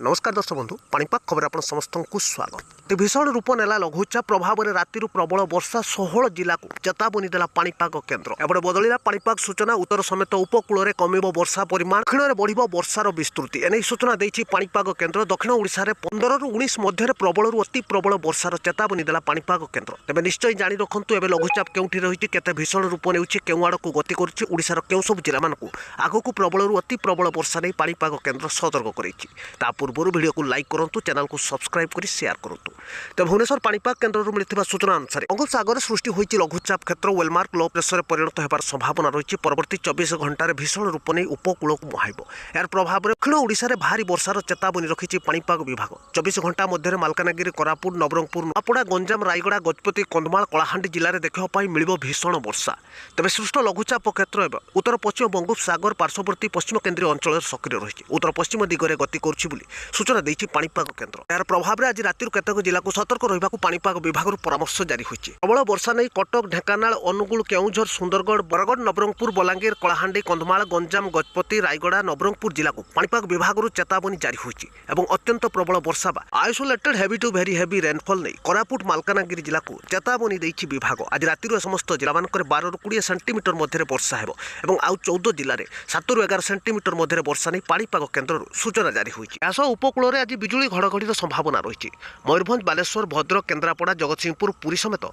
नमस्कार दर्शक बंधु पाणीपाग खबर आप समस्त को स्वागत। भीषण रूप नेला लघुचाप प्रभाव में राति प्रबल वर्षा 16 जिला को चेतावनी देला पाणीपाग केन्द्र। एपटे बदलिला पाणीपाग सूचना उत्तर समेत उपकूल में कमिब वर्षा परिमाण दक्षिण में बढ़ वर्षार विस्तृति एने सूचना देछि पाणीपाग केन्द्र। दक्षिण ओडिशा रे 15 ରୁ 19 मध्य प्रबल अति प्रबल वर्षार चेतावनी देला पाणीपाग केन्द्र। तेज निश्चय जाणी रखु एवं लघुचाप केउठी रही केते भीषण रूप नेउछि केउ आड़ को गति करुछि ओडिशार केउ सब जिला मानकु आगकु प्रबल अति प्रबल वर्षा नहीं पाणीपाग केन्द्र सतर्क करिछि। पूर्व वीडियो को लाइक करूँ चैनल को सब्सक्राइब कर शेयर करूँ। तो भुवनेश्वर पाणीपाग केन्द्र मिलता सूचना अनुसार बंगोपसागर सृष्टि होती लघुचाप क्षेत्र वेलमार्क लो प्रेसर परिणत होबार संभावना रही। परवर्ती 24 घंटे भीषण रूप नहीं उपकूल को मुहाइब। यार प्रभाव में दक्षिण ओडिशा रे भारी वर्षार चेतावनी रखी पाणीपाग विभाग। 24 घंटा मध्य मालकानगिरी कोरापुट नवरंगपुर नूआपड़ा गंजाम रायगड़ा गजपति कंधमाल कलाहांडी जिले में देखा मिल भीषण वर्षा। तेज सृष्ट लघुचाप क्षेत्र उत्तर पश्चिम बंगोपसागर पार्श्ववर्ती पश्चिम केन्द्रीय अंचल सक्रिय रही उत्तर पश्चिम दिगरे गति कर सूचना देछि पाणीपाग केन्द्र। यार प्रभाव में आज राति केतेक जिला को सतर्क रहा पाणीपाग विभाग परामर्श जारी होइछि। प्रबल वर्षा नहीं कटक ढेंकानाल अनुगुल केउझर सुंदरगढ़ बरगढ़ नवरंगपुर बलांगीर कलाहांडी कंधमाल गंजाम गजपति रायगड़ा नवरंगपुर जिला को पाणीपाग विभाग चेतावनी जारी होइछि एवं अत्यंत प्रबल वर्षा बा isolated heavy to very heavy rainfall नहीं कोरापुट मालकानगिरी जिला को चेतावनी देछि विभाग। आज राति समस्त जिला मानकर 12 ରୁ 20 सेंटीमीटर मध्य वर्षा हेबो एवं आउ 14 जिले में 7 ରୁ 11 सेंटीमीटर मध्य वर्षा नहीं पाणीपाग केन्द्र सूचना जारी होइछि। उपकूल में आज बिजुली घड़घड़ी संभावना रही। मयूरभंज बालेश्वर भद्रक केन्द्रापड़ा जगतसिंहपुर पुरी समेत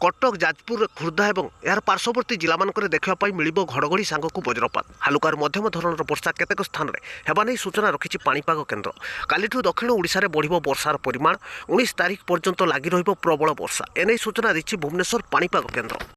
कटक जाजपुर खुर्दा और यार पार्श्ववर्ती जिला मानक देखापी मिल घड़घड़ी सांगक वज्रपात हालुकार मध्यम धरणर वर्षा केतेक स्थान में हेबा नहीं सूचना रखी पाणीपाग केन्द्र। कालीठू दक्षिण ओडिशा रे बढ़िबो वर्षार परिमाण 19 तारिख पर्यंत लगी रहिबो प्रबल वर्षा एने सूचना देछि भुवनेश्वर पाणीपाग केन्द्र।